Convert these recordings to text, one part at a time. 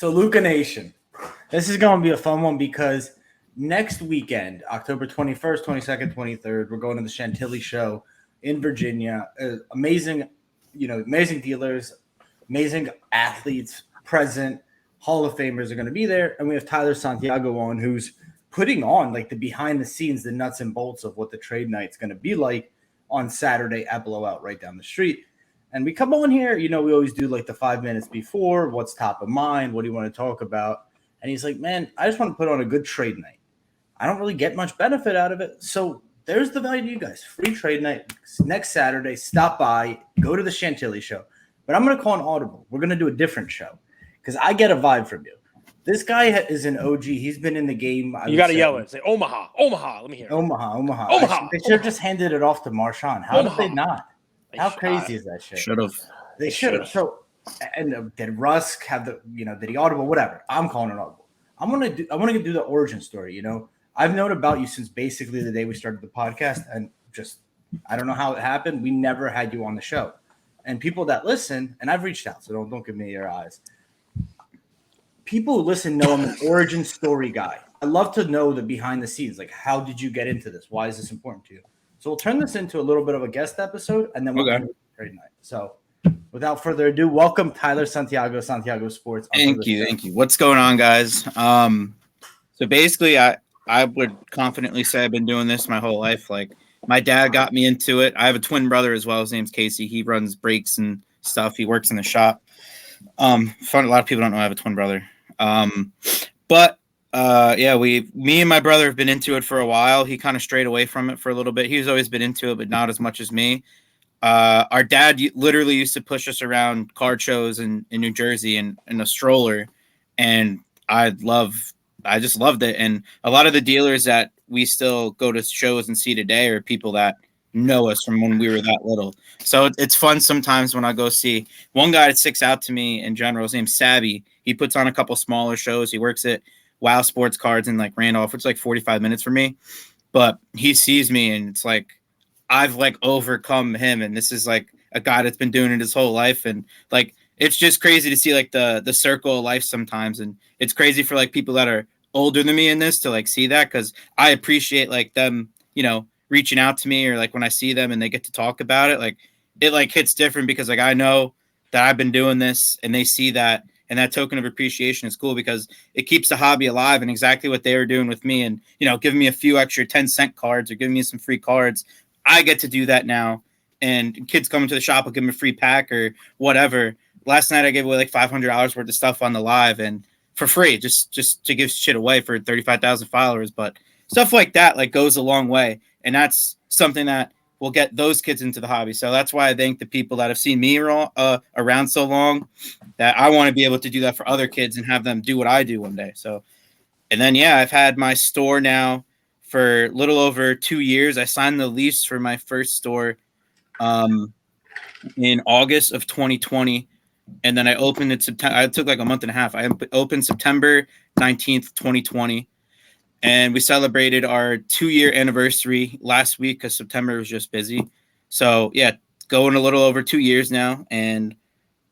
So Luka Nation, this is going to be a fun one because next weekend, October 21st, 22nd, 23rd, we're going to the Chantilly show in Virginia. Amazing dealers, amazing athletes present. Hall of Famers are going to be there. And we have Tyler Santiago on, who's putting on like the behind the scenes, the nuts and bolts of what the trade night's going to be like on Saturday at Blowout right down the street. And we come on here, we always do like the 5 minutes before, what's top of mind, what do you want to talk about? And he's like, man, I just want to put on a good trade night. I don't really get much benefit out of it. So there's the value to you guys. Free trade night next Saturday. Stop by, go to the Chantilly show. But I'm going to call an audible. We're going to do a different show because I get a vibe from you. This guy is an OG. He's been in the game. You got to yell it. Say Omaha. Let me hear it. Omaha. They should have just handed it off to Marshawn. How did they not? How crazy is that shit? Should have. They should have. So, and did Rusk have the, did he audible? Whatever. I'm calling it audible. I want to do the origin story. I've known about you since basically the day we started the podcast, and just I don't know how it happened. We never had you on the show, and people that listen, and I've reached out, so don't give me your eyes. People who listen know I'm an origin story guy. I love to know the behind the scenes, like how did you get into this? Why is this important to you? So we'll turn this into a little bit of a guest episode, and then we'll do trade night. So without further ado, welcome Tyler Santiago Sports. Thank you. What's going on, guys? So basically, I would confidently say I've been doing this my whole life. Like my dad got me into it. I have a twin brother as well. His name's Casey. He runs brakes and stuff. He works in the shop. Fun. A lot of people don't know I have a twin brother. Me and my brother have been into it for a while. He kind of strayed away from it for a little bit. He's always been into it, but not as much as me. Our dad literally used to push us around card shows in New Jersey in a stroller, and I just loved it. And a lot of the dealers that we still go to shows and see today are people that know us from when we were that little. So it's fun sometimes when I go see one guy that sticks out to me in general. His name's Sabby. He puts on a couple smaller shows. He works at Wow Sports Cards in like Randolph, which is like 45 minutes for me. But he sees me and it's like I've like overcome him. And this is like a guy that's been doing it his whole life. And like it's just crazy to see like the circle of life sometimes. And it's crazy for like people that are older than me in this to like see that, because I appreciate like them, reaching out to me, or like when I see them and they get to talk about it, like it like hits different because like I know that I've been doing this and they see that, and that token of appreciation is cool because it keeps the hobby alive. And exactly what they were doing with me and, giving me a few extra 10-cent cards or giving me some free cards, I get to do that now. And kids coming to the shop will give them a free pack or whatever. Last night I gave away like $500 worth of stuff on the live and for free, just to give shit away for 35,000 followers. But stuff like that like goes a long way. And that's something that will get those kids into the hobby. So that's why I thank the people that have seen me around so long, that I want to be able to do that for other kids and have them do what I do one day. So, and then, I've had my store now for a little over 2 years. I signed the lease for my first store in August of 2020. And then I opened it September. I took like a month and a half. I opened September 19th, 2020. And we celebrated our 2-year anniversary last week because September was just busy. So, going a little over 2 years now. And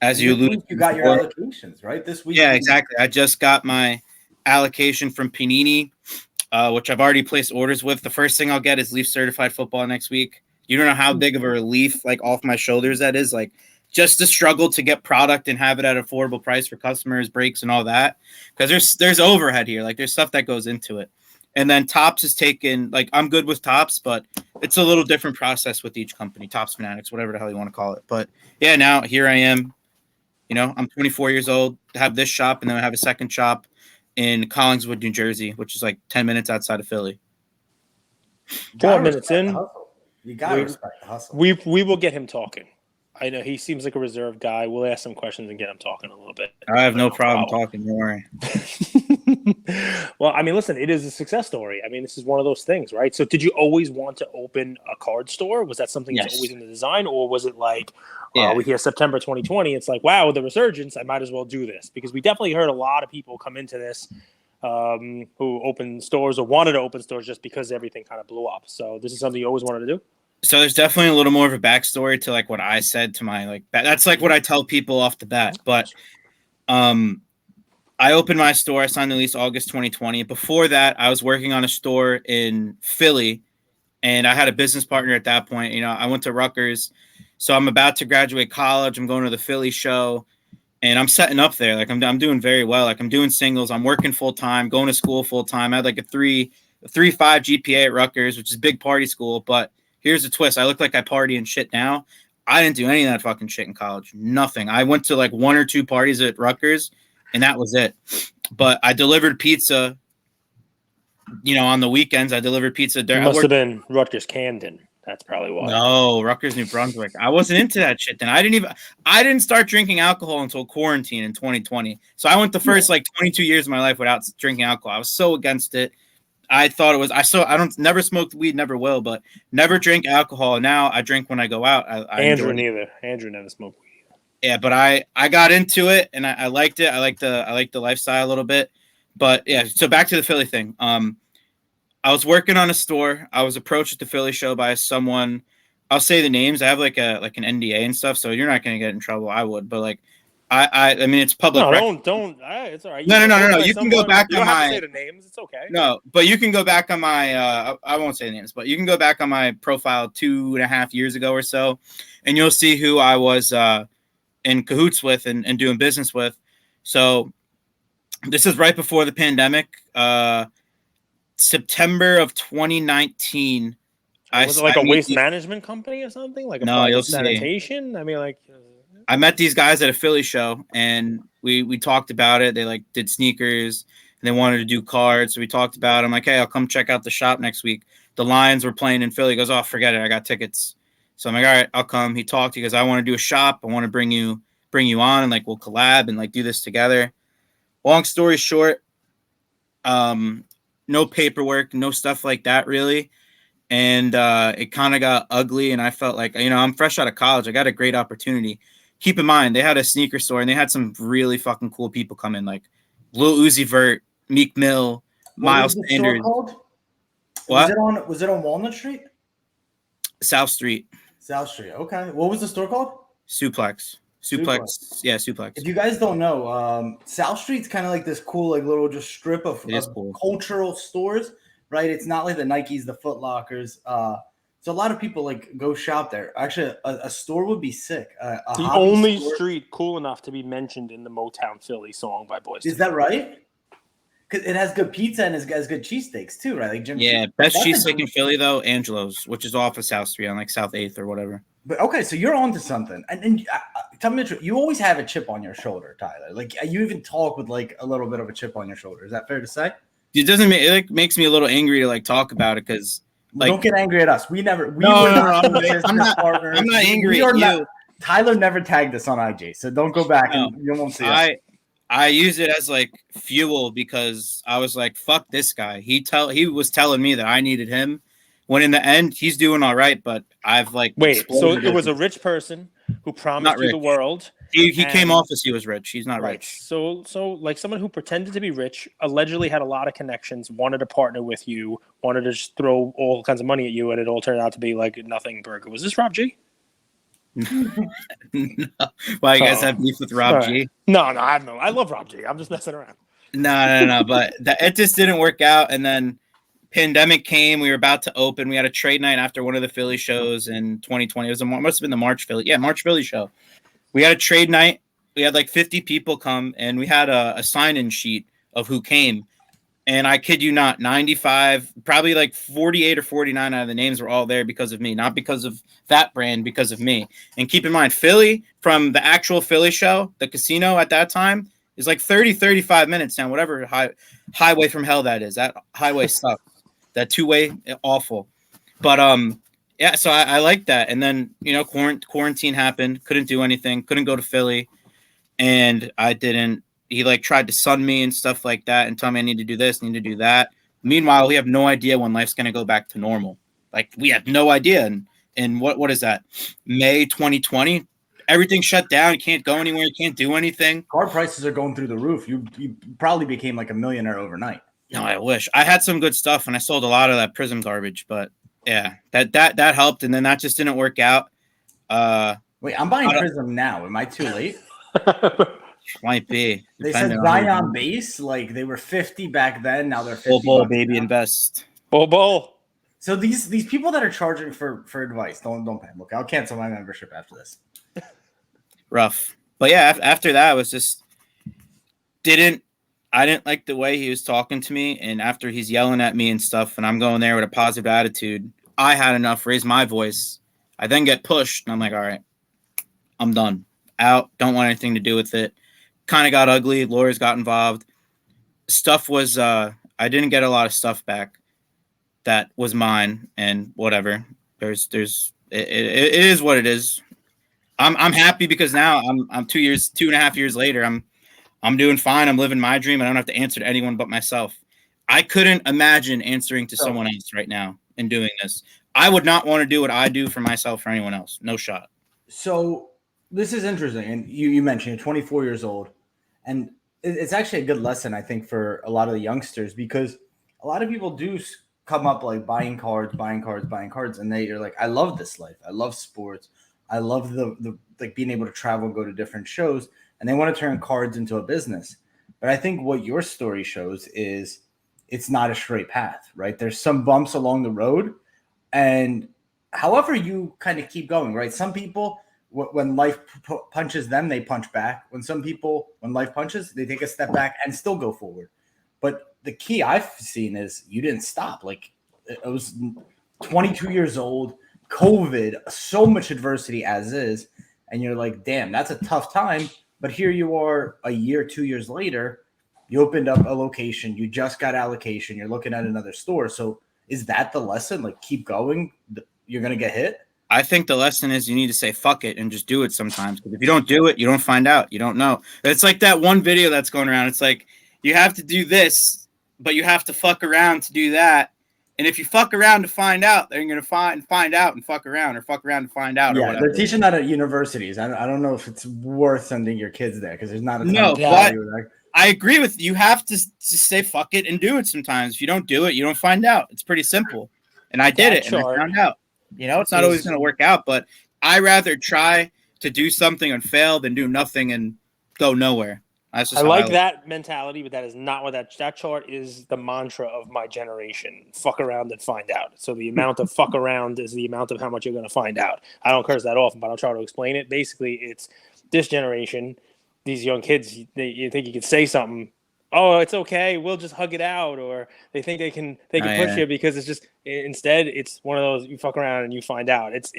as you alluded to, you got your allocations, right? This week? Yeah, exactly. I just got my allocation from Panini, which I've already placed orders with. The first thing I'll get is Leaf Certified Football next week. You don't know how big of a relief, like, off my shoulders that is. Like, just the struggle to get product and have it at an affordable price for customers, breaks, and all that. Because there's overhead here. Like, there's stuff that goes into it. And then Topps is taken, like, I'm good with Topps, but it's a little different process with each company, Topps Fanatics, whatever the hell you want to call it. But, now here I am. I'm 24 years old, have this shop, and then I have a second shop in Collingswood, New Jersey, which is like 10 minutes outside of Philly. 12 minutes in. You got to respect the hustle. We will get him talking. I know he seems like a reserved guy. We'll ask some questions and get him talking a little bit. I have no problem talking. Don't worry. Well, I mean, listen, it is a success story. I mean, this is one of those things, right? So did you always want to open a card store? Was that something that's always in the design? Or was it like, we hear September 2020, it's like, wow, with the resurgence, I might as well do this? Because we definitely heard a lot of people come into this who opened stores or wanted to open stores just because everything kind of blew up. So this is something you always wanted to do? So there's definitely a little more of a backstory to like what I said to my, like, that's like what I tell people off the bat. But I I opened my store. I signed the lease August 2020. Before that, I was working on a store in Philly, and I had a business partner at that point. You know, I went to Rutgers, so I'm about to graduate college. I'm going to the Philly show, and I'm setting up there. Like I'm doing very well. Like I'm doing singles. I'm working full time, going to school full time. I had like a 3.5 GPA at Rutgers, which is big party school. But here's the twist: I look like I party and shit now. I didn't do any of that fucking shit in college. Nothing. I went to like 1 or 2 parties at Rutgers, and that was it. But I delivered pizza. You know, on the weekends, I delivered pizza. It must have been Rutgers Camden. That's probably why. No, Rutgers, New Brunswick. I wasn't into that shit then. I didn't start drinking alcohol until quarantine in 2020. So I went the first like 22 years of my life without drinking alcohol. I was so against it. I thought it was. Never smoked weed, never will, but never drink alcohol. Now I drink when I go out. Andrew neither. Andrew never smoked weed. Yeah, but I got into it and I liked it. I like the lifestyle a little bit. But yeah, so back to the Philly thing. I was working on a store. I was approached at the Philly show by someone. I'll say the names. I have like an NDA and stuff, so you're not going to get in trouble. I would, but like, I mean, it's public. No, don't. It's all right. No. You can go back on my. You don't have to say the names. It's okay. No, but you can go back on my. I won't say the names, but you can go back on my profile 2.5 years ago or so, and you'll see who I was in cahoots with and doing business with. So, this is right before the pandemic. September of 2019. Was it like a waste management company or something? Like a sanitation? I mean, like. I met these guys at a Philly show, and we talked about it. They like did sneakers, and they wanted to do cards. So we talked about it. I'm like, hey, I'll come check out the shop next week. The Lions were playing in Philly. He goes, oh, forget it. I got tickets. So I'm like, all right, I'll come. He talked. He goes, I want to do a shop. I want to bring you on, and like we'll collab and like do this together. Long story short, no paperwork, no stuff like that really. And it kind of got ugly. And I felt like, you know, I'm fresh out of college. I got a great opportunity. Keep in mind, they had a sneaker store and they had some really fucking cool people come in, like Lil Uzi Vert, Meek Mill, Miles Sanders. What? Was it on Walnut Street? South Street. South Street. Okay. What was the store called? Suplex. Yeah, Suplex. If you guys don't know, South Street's kind of like this cool, like little just strip of cool cultural stores, right? It's not like the Nikes, the Foot Lockers. So a lot of people like go shop there. Actually, a store would be sick. The only street cool enough to be mentioned in the Motown Philly song by Boyz II Men. Is that right? Because it has good pizza and it has good cheesesteaks too, right? Like best cheesesteak in Philly though, Angelo's, which is off of South Street on like South 8th or whatever. But okay, so you're onto something. And tell me the truth. You always have a chip on your shoulder, Tyler. Like you even talk with like a little bit of a chip on your shoulder. Is that fair to say? It makes me a little angry to like talk about it because like don't get angry at us. I'm not angry at you. Tyler never tagged us on IG, so don't go back and you won't see us. I use it as like fuel because I was like, fuck this guy. He was telling me that I needed him. When in the end, he's doing all right, but I've like so it was a rich person who promised you the world. He came off as he was rich. He's not rich. So like someone who pretended to be rich, allegedly had a lot of connections, wanted to partner with you, wanted to just throw all kinds of money at you, and it all turned out to be like nothing burger. Was this Rob G? No. Well, you guys have beef with Rob G? No, I have no. I love Rob G. I'm just messing around. No. But it just didn't work out, and then pandemic came. We were about to open. We had a trade night after one of the Philly shows in 2020. It must have been the March Philly show. We had a trade night. We had like 50 people come, and we had a sign-in sheet of who came. And I kid you not, 95, probably like 48 or 49 out of the names were all there because of me, not because of that brand, because of me. And keep in mind, Philly, from the actual Philly show, the casino at that time, is like 30, 35 minutes down, whatever highway from hell that is. That highway sucks. That two-way, awful. But yeah, so I like that. And then, you know, quarantine happened. Couldn't do anything. Couldn't go to Philly. And I didn't. He like tried to sun me and stuff like that and tell me I need to do this, need to do that. Meanwhile, we have no idea when life's going to go back to normal. Like we have no idea. And what is that? May 2020? Everything shut down. You can't go anywhere. You can't do anything. Car prices are going through the roof. You probably became like a millionaire overnight. No, I wish. I had some good stuff and I sold a lot of that Prism garbage, but yeah, that helped. And then that just didn't work out. Wait, I'm buying Prism now. Am I too late? Might be. They said Zion base, like they were 50 back then. Now they're 50. Bull, baby, invest. Bull. So these people that are charging for advice, don't pay. Look, I'll cancel my membership after this. Rough. But yeah, after that, it was just I didn't like the way he was talking to me. And after he's yelling at me and stuff, and I'm going there with a positive attitude, I had enough, raise my voice. I then get pushed, and I'm like, all right, I'm done. Out. Don't want anything to do with it. Kind of got ugly. Lawyers got involved. Stuff was, I didn't get a lot of stuff back that was mine, and whatever. It is what it is. I'm happy because now I'm 2.5 years later. I'm doing fine. I'm living my dream. I don't have to answer to anyone but myself. I couldn't imagine answering to someone else right now and doing this. I would not want to do what I do for myself or anyone else. No shot. So this is interesting. And you mentioned you're 24 years old. And it's actually a good lesson, I think, for a lot of the youngsters, because a lot of people do come up like buying cards. And you're like, I love this life. I love sports. I love the like being able to travel and go to different shows. And they want to turn cards into a business. But I think what your story shows is it's not a straight path, right? There's some bumps along the road. And however you kind of keep going, right? Some people, when life punches them, they punch back. When life punches, they take a step back and still go forward. But the key I've seen is you didn't stop. Like, it was 22 years old, COVID, so much adversity as is. And you're like, damn, that's a tough time. But here you are a year, 2 years later, you opened up a location, you just got allocation, you're looking at another store. So is that the lesson? Like, keep going, you're going to get hit? I think the lesson is you need to say fuck it and just do it sometimes. Because if you don't do it, you don't find out. You don't know. It's like that one video that's going around. It's like, you have to do this, but you have to fuck around to do that. And if you fuck around to find out, then you're going to find out and fuck around, or fuck around to find out. Yeah, or whatever. They're teaching that at universities. I don't know if it's worth sending your kids there because there's not a ton no, of but there. I agree with you. You have to say fuck it and do it sometimes. If you don't do it, you don't find out. It's pretty simple. And I did it, and I found out. You know, it's not always going to work out, but I rather try to do something and fail than do nothing and go nowhere. I like that mentality, but that is not what that chart is. The mantra of my generation: fuck around and find out. So the amount of fuck around is the amount of how much you're going to find out. I don't curse that often, but I'll try to explain it. Basically, it's this generation, these young kids. You think you could say something? Oh, it's okay. We'll just hug it out, or they think they can push you because it's just. Instead, it's one of those you fuck around and you find out. It's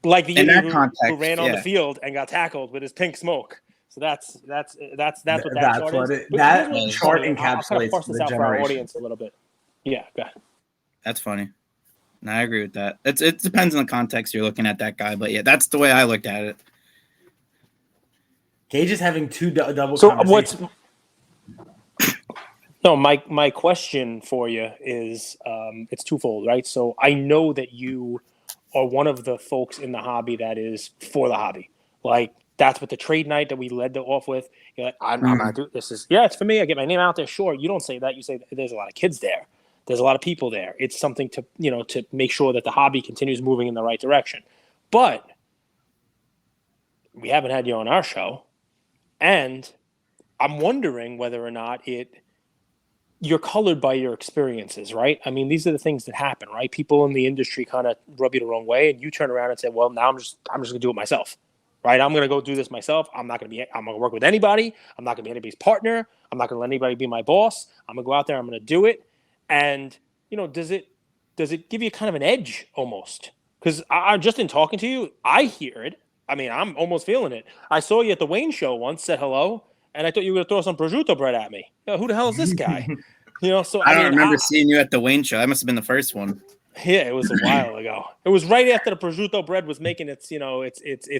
like the idiot who ran on the field and got tackled with his pink smoke. So that's what that chart is. That chart encapsulates I'll kind of parse this the out generation. for our audience a little bit. Yeah, go ahead. That's funny. No, I agree with that. It depends on the context you're looking at that guy, but yeah, that's the way I looked at it. Gage is having two double. So my question for you is it's twofold, right? So I know that you are one of the folks in the hobby that is for the hobby, like. That's what the trade night that we led off with. You're like, I'm not doing this. It's for me. I get my name out there. Sure, you don't say that. You say there's a lot of kids there. There's a lot of people there. It's something to to make sure that the hobby continues moving in the right direction. But we haven't had you on our show, and I'm wondering whether or not you're colored by your experiences, right? I mean, these are the things that happen, right? People in the industry kind of rub you the wrong way, and you turn around and say, "Well, now I'm just gonna do it myself." Right, I'm going to go do this myself. I'm going to work with anybody. I'm not going to be anybody's partner. I'm not going to let anybody be my boss. I'm going to go out there. I'm going to do it. And, does it give you kind of an edge almost? Because I just in talking to you, I hear it. I mean, I'm almost feeling it. I saw you at the Wayne show once, said hello, and I thought you were going to throw some prosciutto bread at me. Who the hell is this guy? So I don't remember seeing you at the Wayne show. That must have been the first one. Yeah, it was a while ago. It was right after the prosciutto bread was making its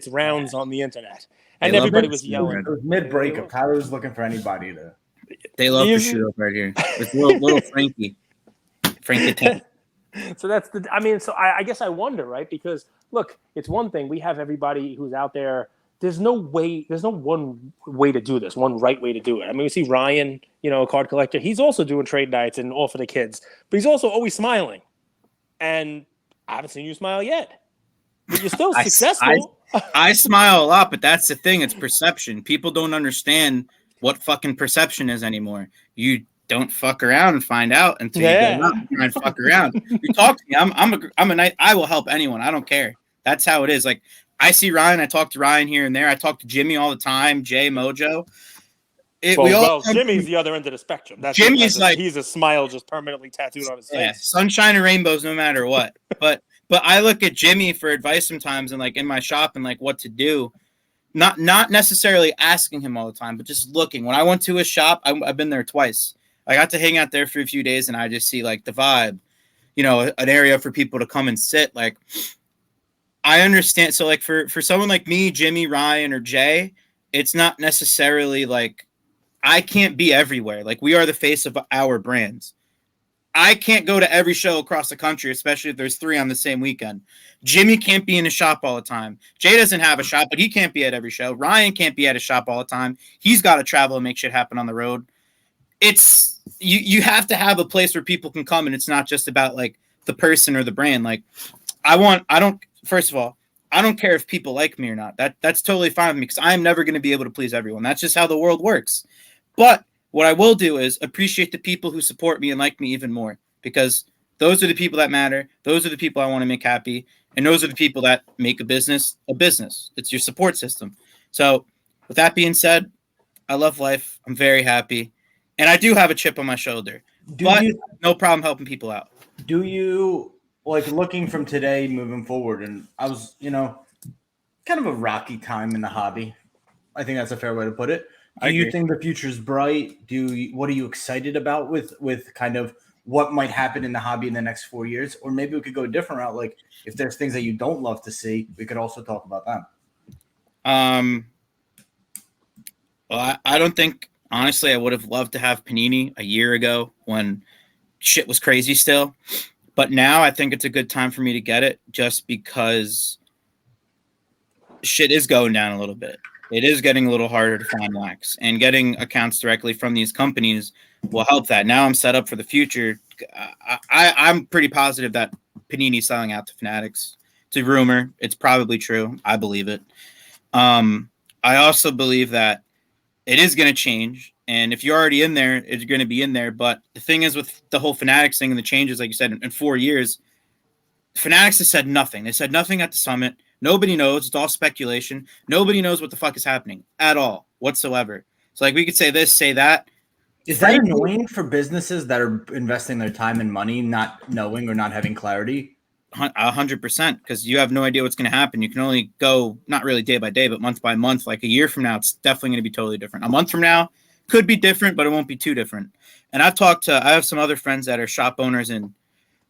rounds on the internet, and everybody was yelling. It was mid-breakup. Tyler was looking for anybody to. They love prosciutto bread here. It's little Frankie. So that's So I guess I wonder, right? Because look, it's one thing we have everybody who's out there. There's no one way to do this, one right way to do it. I mean, we see Ryan, a card collector. He's also doing trade nights and all for the kids, but he's also always smiling. And I haven't seen you smile yet. But you're still successful. I smile a lot, but that's the thing. It's perception. People don't understand what fucking perception is anymore. You don't fuck around and find out until you go out and try and fuck around. You talk to me. I'm a nice. I will help anyone. I don't care. That's how it is. Like I see Ryan. I talk to Ryan here and there. I talk to Jimmy all the time. Jay, Mojo. Jimmy's the other end of the spectrum. Jimmy's he's a smile just permanently tattooed on his face. Sunshine and rainbows, no matter what. But I look at Jimmy for advice sometimes, and like in my shop, and like what to do. Not necessarily asking him all the time, but just looking. When I went to his shop, I've been there twice. I got to hang out there for a few days, and I just see like the vibe, an area for people to come and sit. Like I understand. So like for someone like me, Jimmy, Ryan, or Jay, it's not necessarily like. I can't be everywhere. Like we are the face of our brands. I can't go to every show across the country, especially if there's 3 on the same weekend. Jimmy can't be in a shop all the time. Jay doesn't have a shop, but he can't be at every show. Ryan can't be at a shop all the time. He's got to travel and make shit happen on the road. It's you have to have a place where people can come, and it's not just about like the person or the brand. Like first of all, I don't care if people like me or not. That's totally fine with me because I'm never going to be able to please everyone. That's just how the world works. But what I will do is appreciate the people who support me and like me even more, because those are the people that matter. Those are the people I want to make happy. And those are the people that make a business a business. It's your support system. So with that being said, I love life. I'm very happy. And I do have a chip on my shoulder. No problem helping people out. Do you, like, looking from today moving forward, and I was, kind of a rocky time in the hobby. I think that's a fair way to put it. Do you think the future's bright? What are you excited about with kind of what might happen in the hobby in the next 4 years? Or maybe we could go a different route. Like if there's things that you don't love to see, we could also talk about them. Well, I don't think, honestly, I would have loved to have Panini a year ago when shit was crazy still. But now I think it's a good time for me to get it just because shit is going down a little bit. It is getting a little harder to find wax, and getting accounts directly from these companies will help that. Now I'm set up for the future. I'm pretty positive that Panini's selling out to Fanatics. It's a rumor. It's probably true. I believe it. I also believe that it is going to change. And if you're already in there, it's going to be in there. But the thing is with the whole Fanatics thing and the changes, like you said, in 4 years, Fanatics has said nothing. They said nothing at the summit. Nobody knows. It's all speculation. Nobody knows what the fuck is happening at all whatsoever. So like we could say this, say that. Is that annoying for businesses that are investing their time and money, not knowing or not having clarity? 100%, because you have no idea what's going to happen. You can only go not really day by day, but month by month. Like a year from now, it's definitely going to be totally different. A month from now could be different, but it won't be too different. And I have some other friends that are shop owners in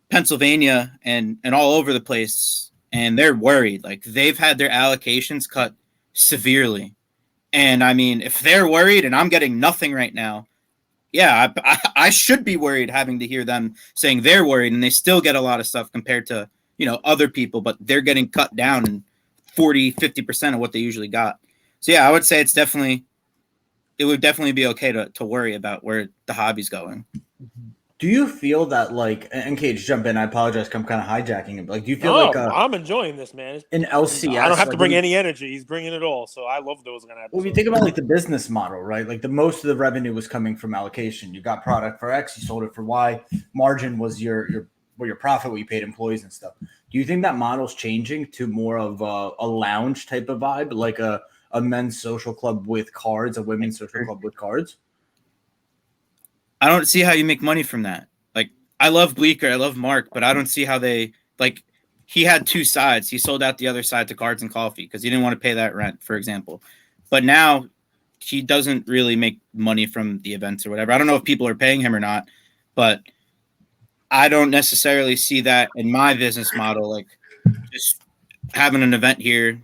Pennsylvania and all over the place. And they're worried. Like they've had their allocations cut severely. And I mean, if they're worried and I'm getting nothing right now, yeah, I should be worried having to hear them saying they're worried, and they still get a lot of stuff compared to, other people, but they're getting cut down in 40-50% of what they usually got. So yeah, I would say it would definitely be okay to worry about where the hobby's going. Do you feel that, like, and Cage, jump in, I apologize, I'm kind of hijacking it, but like, do you feel I'm enjoying this, man. In LCS, I don't have to bring any energy. He's bringing it all, so I love those kind of episodes. Well, if you think about, like, the business model, right? Like, the most of the revenue was coming from allocation. You got product for X, you sold it for Y. Margin was your profit, what you paid employees and stuff. Do you think that model's changing to more of a lounge type of vibe, like a men's social club with cards, a women's social club with cards? I don't see how you make money from that. Like, I love Bleeker, I love Mark, but I don't see how they, like, he had 2 sides. He sold out the other side to cards and coffee because he didn't want to pay that rent, for example. But now he doesn't really make money from the events or whatever. I don't know if people are paying him or not, but I don't necessarily see that in my business model. Like, just having an event here,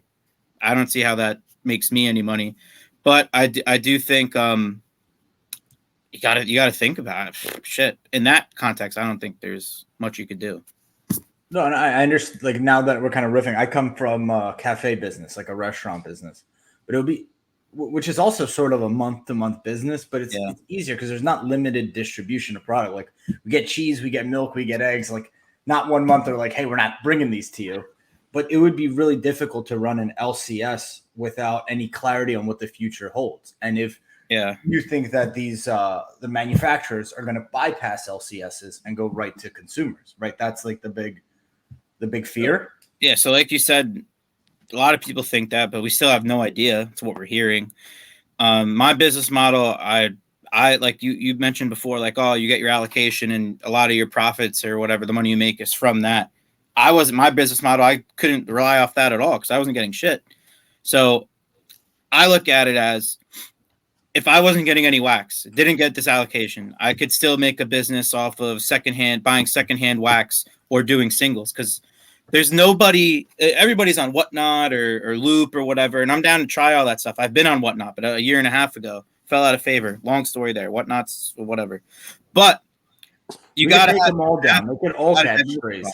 I don't see how that makes me any money. But I do think you gotta think about it. Shit. In that context, I don't think there's much you could do. No, and I understand. Like, now that we're kind of riffing, I come from a cafe business, like a restaurant business, but which is also sort of a month-to-month business, but it's easier because there's not limited distribution of product. Like, we get cheese, we get milk, we get eggs. Like, not one month they're like, hey, we're not bringing these to you. but it would be really difficult to run an LCS without any clarity on what the future holds. And if you think that these the manufacturers are going to bypass LCSs and go right to consumers, right? That's like the big fear. Yeah. So like you said, a lot of people think that, but we still have no idea. It's what we're hearing. My business model, I like you mentioned before, like, oh, you get your allocation and a lot of your profits or whatever the money you make is from that. My business model, I couldn't rely off that at all because I wasn't getting shit. So I look at it as if I wasn't getting any wax, didn't get this allocation, I could still make a business off of buying secondhand wax or doing singles because there's nobody, everybody's on Whatnot or Loop or whatever. And I'm down to try all that stuff. I've been on Whatnot, but a year and a half ago, fell out of favor. Long story there. Whatnot's whatever. But you got to take them all down. Make it all catchphrase.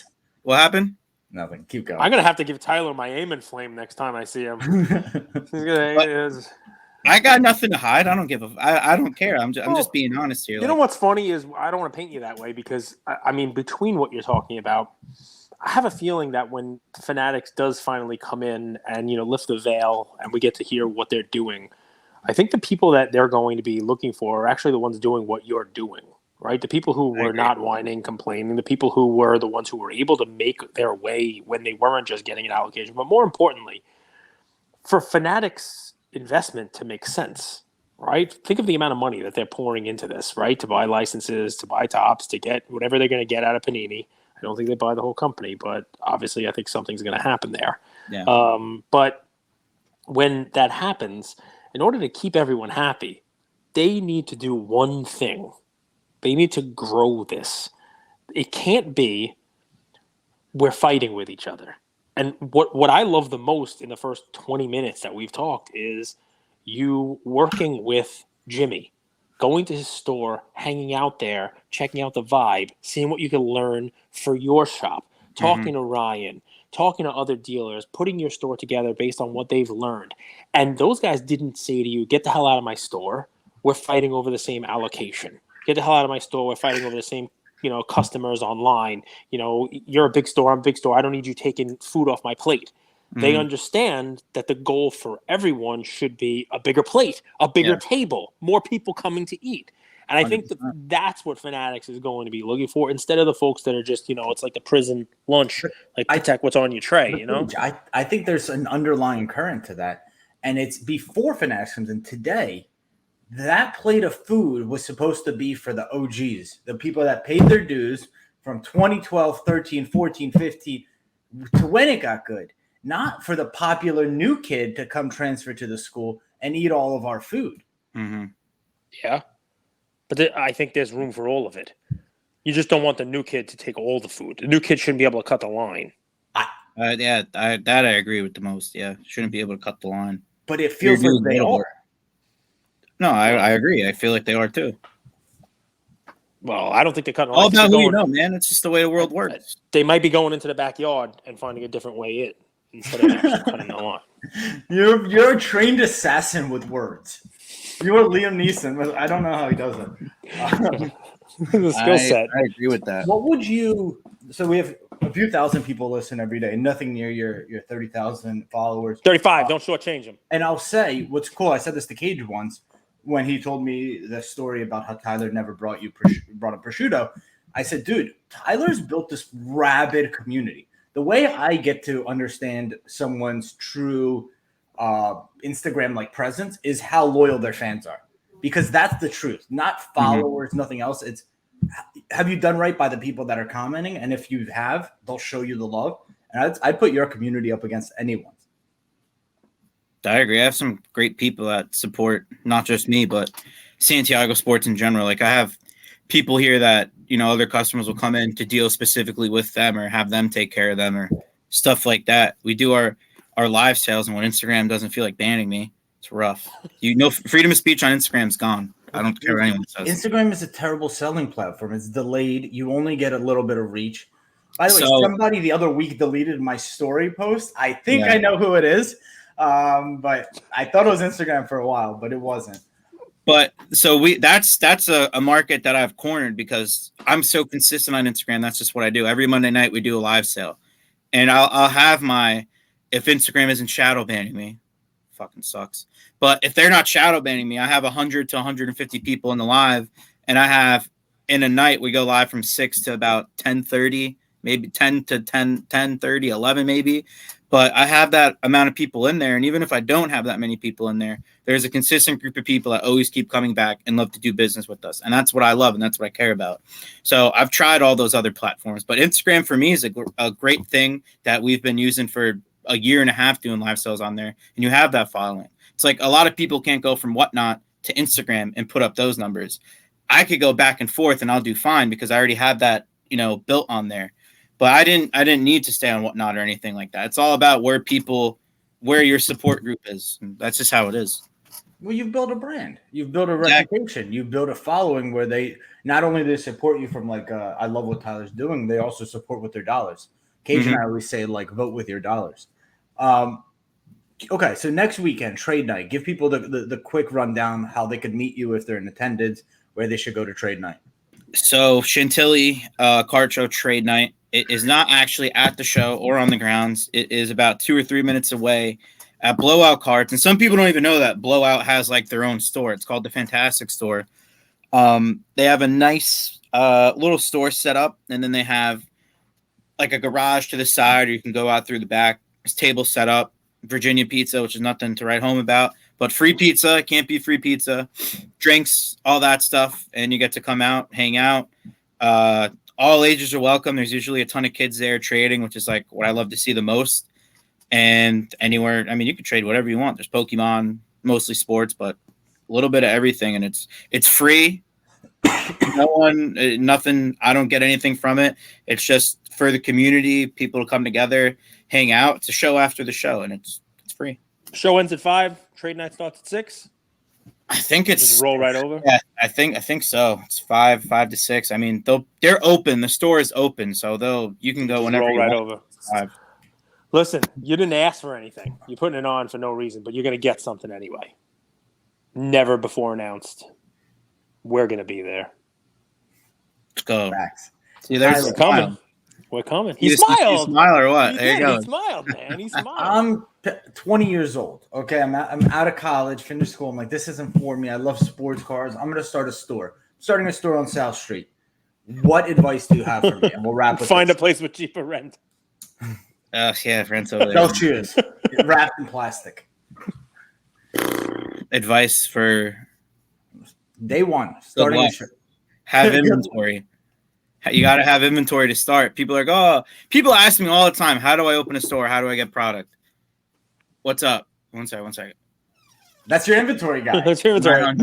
What happened? Nothing. Keep going. I'm going to have to give Tyler my aim and flame next time I see him. I got nothing to hide. I don't give I don't care. I'm just being honest here. You know what's funny is I don't want to paint you that way because, I mean, between what you're talking about, I have a feeling that when Fanatics does finally come in and, lift the veil and we get to hear what they're doing, I think the people that they're going to be looking for are actually the ones doing what you're doing, right? The people who were not whining, complaining, the people who were the ones who were able to make their way when they weren't just getting an allocation. But more importantly, for Fanatics investment to make sense, right? Think of the amount of money that they're pouring into this, right? To buy licenses, to buy tops, to get whatever they're going to get out of Panini. I don't think they buy the whole company, but obviously I think something's going to happen there. Yeah. But when that happens, in order to keep everyone happy, they need to do one thing. They need to grow this. It can't be we're fighting with each other. And what I love the most in the first 20 minutes that we've talked is you working with Jimmy, going to his store, hanging out there, checking out the vibe, seeing what you can learn for your shop, talking to Ryan, talking to other dealers, putting your store together based on what they've learned. And those guys didn't say to you, get the hell out of my store. We're fighting over the same allocation. Get the hell out of my store. We're fighting over the same, customers online. You're a big store. I'm a big store. I don't need you taking food off my plate. They understand that the goal for everyone should be a bigger plate, a bigger table, more people coming to eat. And I think that's what Fanatics is going to be looking for instead of the folks that are just, it's like the prison lunch, like protect what's on your tray, I think there's an underlying current to that. And it's before Fanatics comes in today, that plate of food was supposed to be for the OGs, the people that paid their dues from 2012, 13, 14, 15 to when it got good. Not for the popular new kid to come transfer to the school and eat all of our food. Mm-hmm. Yeah. But I think there's room for all of it. You just don't want the new kid to take all the food. The new kid shouldn't be able to cut the line. I agree with the most. Yeah. Shouldn't be able to cut the line. But it feels like they are. No, I agree. I feel like they are too. Well, I don't think they're cutting. All about who you know, man. It's just the way the world works. They might be going into the backyard and finding a different way in instead of actually cutting the line. You're a trained assassin with words. You're Liam Neeson, but I don't know how he does it. The skill set. I agree with that. What would you? So we have a few thousand people listen every day. Nothing near your 30,000 followers. 35. Don't shortchange them. And I'll say what's cool. I said this to Cage once when he told me the story about how Tyler never brought up prosciutto. I said, dude, Tyler's built this rabid community. The way I get to understand someone's true Instagram like presence is how loyal their fans are, because that's the truth, not followers, nothing else. It's have you done right by the people that are commenting, and if you have, they'll show you the love. And I'd put your community up against anyone. I agree. I have some great people that support not just me, but Santiago sports in general. Like I have people here that, other customers will come in to deal specifically with them or have them take care of them or stuff like that. We do our live sales, and when Instagram doesn't feel like banning me, it's rough. Freedom of speech on Instagram's gone. I don't care what anyone says. Instagram is a terrible selling platform. It's delayed. You only get a little bit of reach. By the way, somebody the other week deleted my story post. I think I know who it is. But I thought it was Instagram for a while, but it wasn't. But so that's a market that I've cornered because I'm so consistent on Instagram. That's just what I do. Every Monday night we do a live sale. and I'll have my, if Instagram isn't shadow banning me, fucking sucks. But if they're not shadow banning me, I have 100 to 150 people in the live, and I have in a night we go live from 6 to about 10:30, maybe 10 to 10:30, 11 maybe. But I have that amount of people in there, and even if I don't have that many people in there, there's a consistent group of people that always keep coming back and love to do business with us, and that's what I love and that's what I care about. So I've tried all those other platforms, but Instagram for me is a great thing that we've been using for a year and a half doing live sales on there, and you have that following. It's like a lot of people can't go from Whatnot to Instagram and put up those numbers. I could go back and forth and I'll do fine because I already have that, built on there. But I didn't need to stay on Whatnot or anything like that. It's all about where your support group is. And that's just how it is. Well, you've built a brand. You've built a reputation. You've built a following where they not only they support you from I love what Tyler's doing, they also support with their dollars. Cage and I always say vote with your dollars. Okay, so next weekend, trade night. Give people the quick rundown how they could meet you if they're in attendance, where they should go to trade night. So Chantilly Card Show Trade Night. It is not actually at the show or on the grounds. It is about 2 or 3 minutes away at Blowout Cards. And some people don't even know that Blowout has their own store. It's called the Fantastic Store. They have a nice little store set up, and then they have a garage to the side, or you can go out through the back. There's tables set up. Virginia pizza, which is nothing to write home about, but free pizza, can't be free pizza, drinks, all that stuff. And you get to come out, hang out. All ages are welcome. There's usually a ton of kids there trading, which is what I love to see the most. And anywhere, you can trade whatever you want. There's Pokemon, mostly sports, but a little bit of everything. And it's free. Nothing. I don't get anything from it. It's just for the community, people to come together, hang out. It's a show after the show, and it's free. Show ends at 5. Trade night starts at 6. I think it's just roll right over. Yeah, I think so. It's 5 to 6. They're open. The store is open, so you can go just whenever roll you right want. over. 5. Listen, you didn't ask for anything. You're putting it on for no reason, but you're going to get something anyway. Never before announced. We're going to be there. Let's go. Facts. See, there's We're coming. We're coming. He smiled. You smile or what? There you go. He smiled, man. He smiled. I'm 20 years old. Okay, I'm out of college, finished school. I'm this isn't for me. I love sports cars. I'm gonna start a store. I'm starting a store on South Street. What advice do you have for me? And we'll wrap with Find a place with cheaper rent. Yeah, rent's over there. No cheers. Wrapped in plastic. Advice for day one. Starting have inventory. You got to have inventory to start. People are people ask me all the time, how do I open a store? How do I get product? What's up? One second. That's your inventory guy. That's your inventory.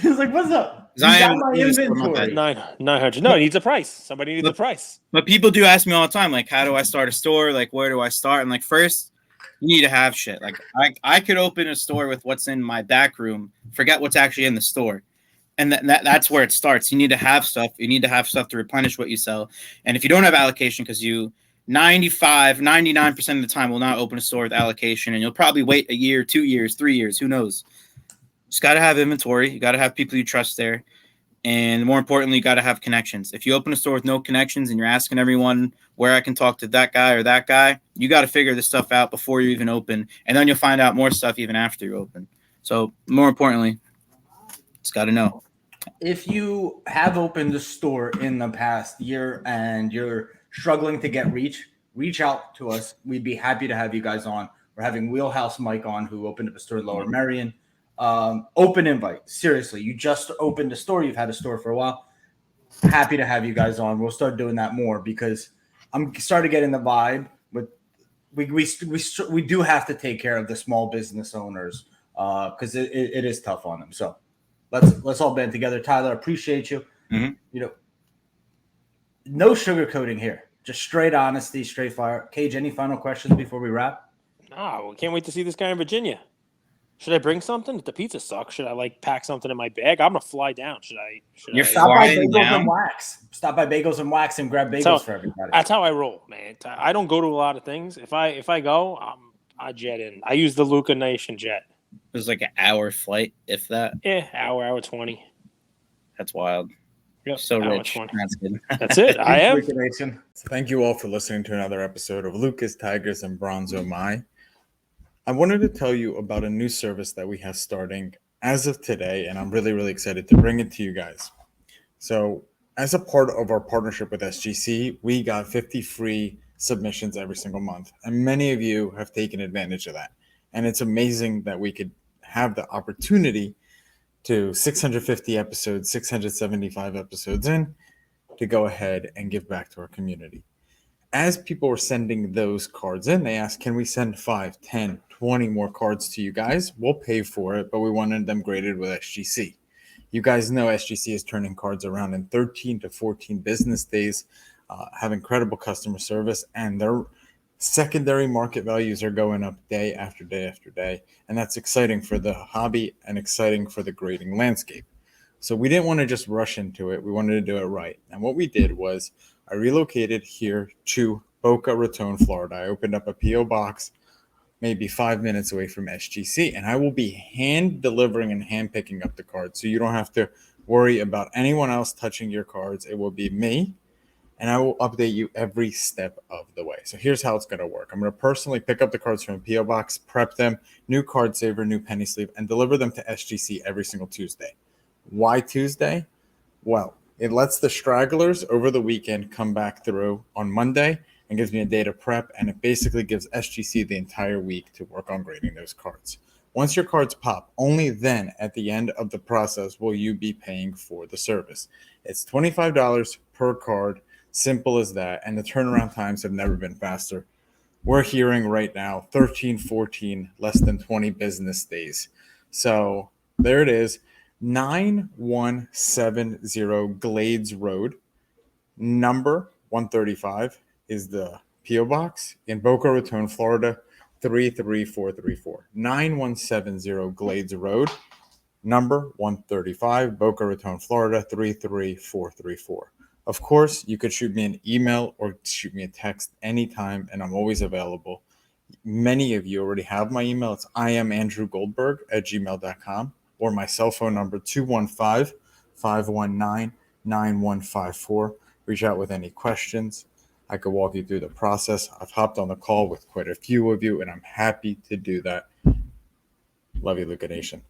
He's what's up? I got my inventory. 900. No, he needs a price. Somebody needs a price. But people do ask me all the time, how do I start a store? Where do I start? And first, you need to have shit. I could open a store with what's in my back room, forget what's actually in the store. And that's where it starts. You need to have stuff. You need to have stuff to replenish what you sell. And if you don't have allocation, because you 99% of the time will not open a store with allocation, and you'll probably wait a year, 2 years, 3 years, who knows? Just got to have inventory. You got to have people you trust there. And more importantly, you got to have connections. If you open a store with no connections and you're asking everyone where I can talk to that guy or that guy, you got to figure this stuff out before you even open. And then you'll find out more stuff even after you open. So more importantly, just got to know. If you have opened a store in the past year and you're struggling to get reach out to us. We'd be happy to have you guys on. We're having Wheelhouse Mike on, who opened up a store in Lower Merion. Open invite. Seriously, you just opened a store. You've had a store for a while. Happy to have you guys on. We'll start doing that more because I'm starting getting the vibe. But we do have to take care of the small business owners because it is tough on them. So let's all band together. Tyler, appreciate you. Mm-hmm. No sugarcoating here. Just straight honesty, straight fire. Cage, any final questions before we wrap? No, can't wait to see this guy in Virginia. Should I bring something? If the pizza sucks, should I pack something in my bag? I'm gonna fly down. Stop by Bagels and Wax. Stop by Bagels and Wax and grab bagels for everybody. That's how I roll, man. I don't go to a lot of things. If I go, I jet in. I use the Luka Nation jet. It was an hour flight, if that. Yeah, hour 20. That's wild. Yep. So That rich. much money. That's good. That's it. I am. Luka Nation. So thank you all for listening to another episode of Lucas, Tigers, and Bronzo My. I wanted to tell you about a new service that we have starting as of today, and I'm really, really excited to bring it to you guys. So as a part of our partnership with SGC, we got 50 free submissions every single month, and many of you have taken advantage of that. And it's amazing that we could have the opportunity to 650 episodes, 675 episodes in, to go ahead and give back to our community. As people were sending those cards in, they asked, can we send 5, 10, 20 more cards to you guys? We'll pay for it, but we wanted them graded with SGC. You guys know SGC is turning cards around in 13 to 14 business days, have incredible customer service, and their secondary market values are going up day after day after day. And that's exciting for the hobby and exciting for the grading landscape. So we didn't want to just rush into it. We wanted to do it right. And what we did was I relocated here to Boca Raton, Florida. I opened up a P.O. box maybe 5 minutes away from SGC, and I will be hand delivering and hand picking up the cards. So you don't have to worry about anyone else touching your cards. It will be me, and I will update you every step of the way. So here's how it's going to work. I'm going to personally pick up the cards from a P.O. box, prep them, new card saver, new penny sleeve, and deliver them to SGC every single Tuesday. Why Tuesday? Well, it lets the stragglers over the weekend come back through on Monday and gives me a day to prep, and it basically gives SGC the entire week to work on grading those cards. Once your cards pop, only then at the end of the process will you be paying for the service. It's $25 per card, simple as that, and the turnaround times have never been faster. We're hearing right now 13, 14, less than 20 business days. So there it is. 9170 Glades Road, number 135 is the P.O. Box in Boca Raton, Florida, 33434. 9170 Glades Road, number 135, Boca Raton, Florida, 33434. Of course, you could shoot me an email or shoot me a text anytime, and I'm always available. Many of you already have my email. It's iamandrewgoldberg@gmail.com. or my cell phone number, 215-519-9154. Reach out with any questions. I could walk you through the process. I've hopped on the call with quite a few of you, and I'm happy to do that. Love you, Luka Nation.